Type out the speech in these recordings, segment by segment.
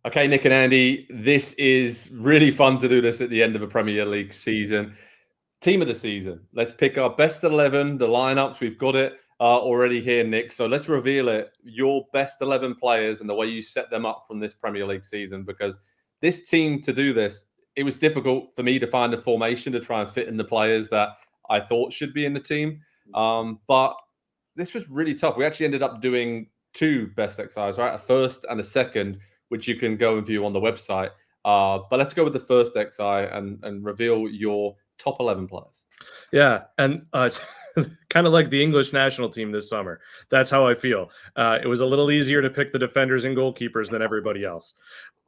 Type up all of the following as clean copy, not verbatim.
Okay, Nick and Andy, this is really fun to do this at the end of a Premier League season. Team of the season. Let's pick our best 11, the lineups. We've got it already here, Nick. So let's reveal it. Your best 11 players and the way you set them up from this Premier League season. Because this team, to do this, it was difficult for me to find a formation to try and fit in the players that I thought should be in the team. But this was really tough. We actually ended up doing two best XIs, right? A first and a second, which you can go and view on the website. But let's go with the first XI and reveal your top 11 players. Yeah, and it's kind of like the English national team this summer. That's how I feel. It was a little easier to pick the defenders and goalkeepers than everybody else.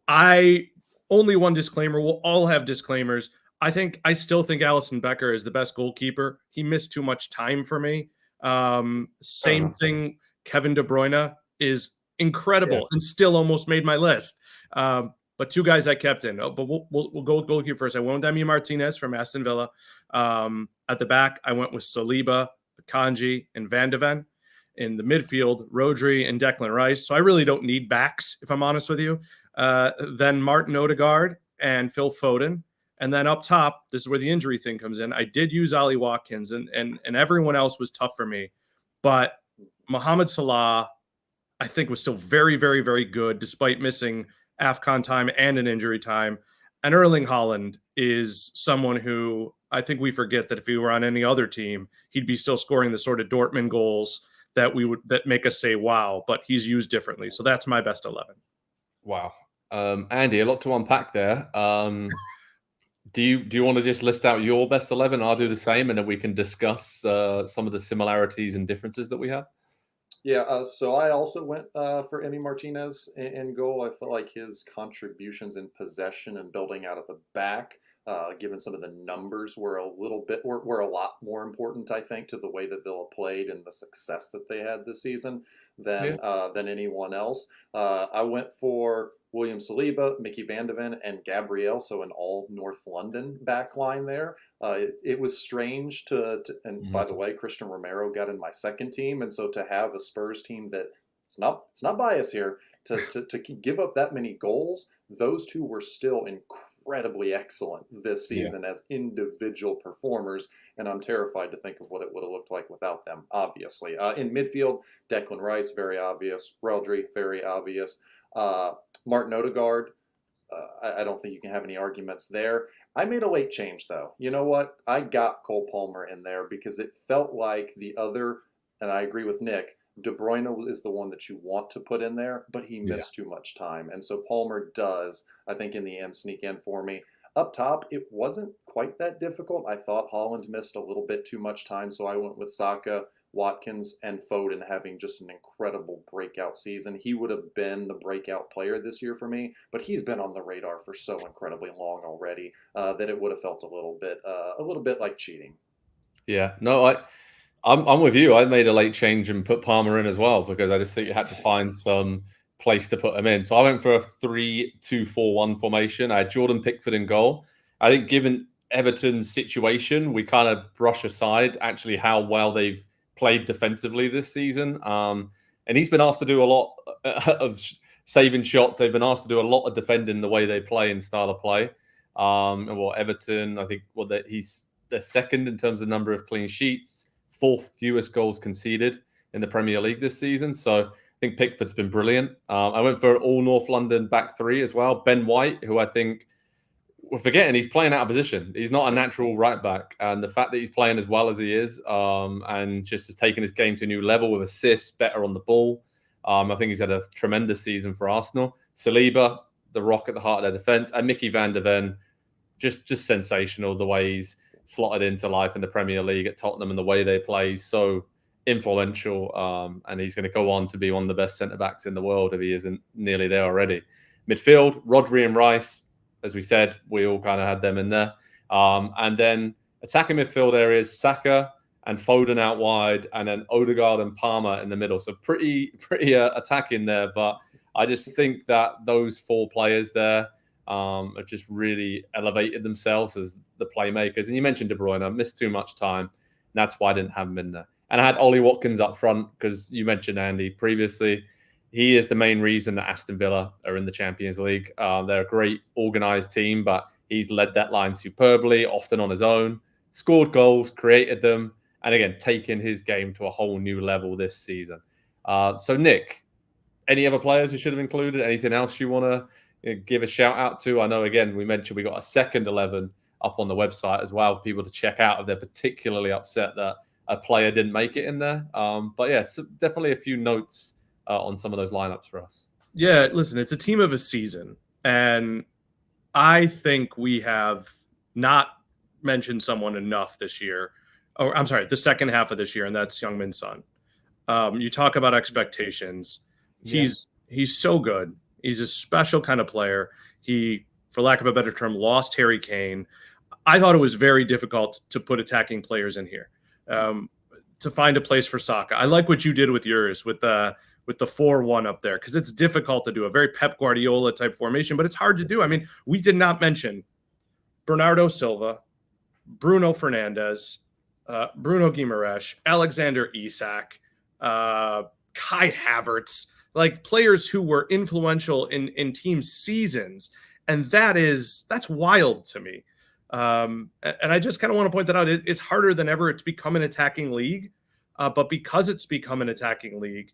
Only one disclaimer. We'll all have disclaimers. I still think Alisson Becker is the best goalkeeper. He missed too much time for me. Same thing. Kevin De Bruyne is incredible and still almost made my list. But two guys I kept in. But we'll go with goalkeeper first. I went with Emi Martinez from Aston Villa. At the back, I went with Saliba, Akanji, and Van de Ven. In the midfield, Rodri and Declan Rice. So I really don't need backs, if I'm honest with you. Then Martin Odegaard and Phil Foden. And then up top, this is where the injury thing comes in. I did use Ollie Watkins, and everyone else was tough for me. But Mohamed Salah, I think, was still very, very, very good, despite missing AFCON time and an injury time. And Erling Haaland is someone who I think we forget that if he were on any other team, he'd be still scoring the sort of Dortmund goals that make us say, wow, but he's used differently. So that's my best 11. Wow. Andy, a lot to unpack there. Do you want to just list out your best 11? I'll do the same, and then we can discuss some of the similarities and differences that we have. Yeah, so I also went for Emi Martinez in goal. I felt like his contributions in possession and building out of the back, given some of the numbers, were a lot more important, I think, to the way that Villa played and the success that they had this season than anyone else. I went for William Saliba, Mickey Van de Ven, and Gabriel, so an all North London back line there. It was strange and by the way, Christian Romero got in my second team, and so to have a Spurs team that it's not biased here to give up that many goals, those two were still incredibly excellent this season as individual performers, and I'm terrified to think of what it would have looked like without them. Obviously, in midfield, Declan Rice, very obvious. Rodri, very obvious. Martin Odegaard, I don't think you can have any arguments there. I made a late change, though. You know what? I got Cole Palmer in there because it felt like the other, and I agree with Nick, De Bruyne is the one that you want to put in there, but he missed too much time. And so Palmer does, I think, in the end, sneak in for me. Up top, it wasn't quite that difficult. I thought Haaland missed a little bit too much time, so I went with Saka, Watkins, and Foden having just an incredible breakout season. He would have been the breakout player this year for me, but he's been on the radar for so incredibly long already that it would have felt a little bit like cheating. Yeah, no, I'm with you. I made a late change and put Palmer in as well because I just think you had to find some place to put him in. So I went for a 3-2-4-1 formation. I had Jordan Pickford in goal. I think given Everton's situation, we kind of brush aside actually how well they've played defensively this season. And he's been asked to do a lot of saving shots. They've been asked to do a lot of defending the way they play and style of play. Everton, I think, he's the second in terms of number of clean sheets, fourth fewest goals conceded in the Premier League this season. So I think Pickford's been brilliant. I went for all North London back three as well. Ben White, who I think we're forgetting he's playing out of position. He's not a natural right back. And the fact that he's playing as well as he is and just has taken his game to a new level with assists, better on the ball. I think he's had a tremendous season for Arsenal. Saliba, the rock at the heart of their defence. And Mickey Van de Ven, just sensational the way he's slotted into life in the Premier League at Tottenham and the way they play. So influential. And he's going to go on to be one of the best centre-backs in the world if he isn't nearly there already. Midfield, Rodri and Rice. As we said, we all kind of had them in there. And then attacking midfield areas, Saka and Foden out wide, and then Odegaard and Palmer in the middle. So pretty attacking there. But I just think that those four players there have just really elevated themselves as the playmakers. And you mentioned De Bruyne. I missed too much time. And that's why I didn't have him in there. And I had Ollie Watkins up front because you mentioned, Andy, previously. he is the main reason that Aston Villa are in the Champions League. They're a great organised team, but he's led that line superbly, often on his own, scored goals, created them, and again, taken his game to a whole new level this season. So, Nick, any other players we should have included? Anything else you want to give a shout out to? I know, again, we mentioned we got a second 11 up on the website as well for people to check out if they're particularly upset that a player didn't make it in there. But yeah, so definitely a few notes on some of those lineups for us. Yeah, listen, it's a team of a season, and I think we have not mentioned someone enough this year. Or I'm sorry, the second half of this year, and that's Heung-min Son. You talk about expectations. Yeah. He's so good. He's a special kind of player. He, for lack of a better term, lost Harry Kane. I thought it was very difficult to put attacking players in here, to find a place for Saka. I like what you did with yours, with the 4-1 up there, because it's difficult to do a very Pep Guardiola type formation, but it's hard to do. I mean, we did not mention Bernardo Silva, Bruno Fernandes, Bruno Guimaraes, Alexander Isak, Kai Havertz, like players who were influential in team seasons. And that's wild to me. And I just kind of want to point that out. It's harder than ever to become an attacking league. But because it's become an attacking league,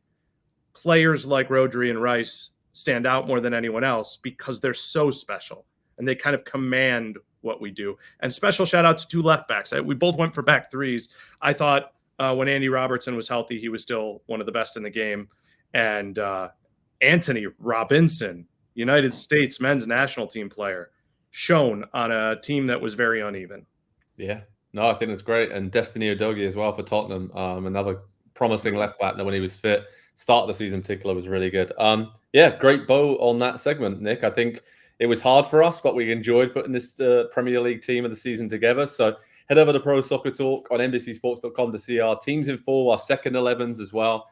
players like Rodri and Rice stand out more than anyone else because they're so special and they kind of command what we do. And special shout out to two left backs. We both went for back threes. I thought when Andy Robertson was healthy, he was still one of the best in the game. And Anthony Robinson, United States men's national team player, shone on a team that was very uneven. Yeah, no, I think that's great. And Destiny Udogie as well for Tottenham, another promising left back that when he was fit, start of the season in particular, was really good. Yeah, great bow on that segment, Nick. I think it was hard for us, but we enjoyed putting this Premier League team of the season together. So head over to Pro Soccer Talk on NBCSports.com to see our teams in full, our second 11s as well.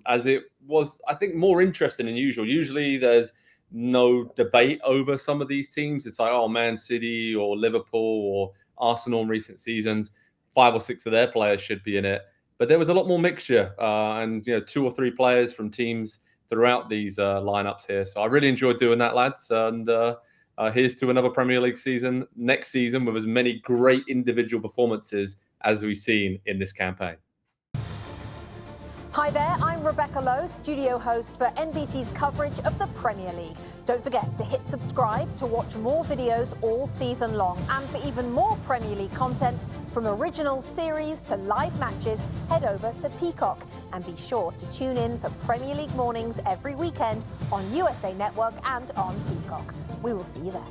As it was, I think, more interesting than usual. Usually there's no debate over some of these teams. It's like, oh, Man City or Liverpool or Arsenal in recent seasons, 5 or 6 of their players should be in it. But there was a lot more mixture and 2 or 3 players from teams throughout these lineups here. So I really enjoyed doing that, lads. And here's to another Premier League season next season with as many great individual performances as we've seen in this campaign. Hi there, I'm Rebecca Lowe, studio host for NBC's coverage of the Premier League. Don't forget to hit subscribe to watch more videos all season long. And for even more Premier League content, from original series to live matches, head over to Peacock. And be sure to tune in for Premier League mornings every weekend on USA Network and on Peacock. We will see you there.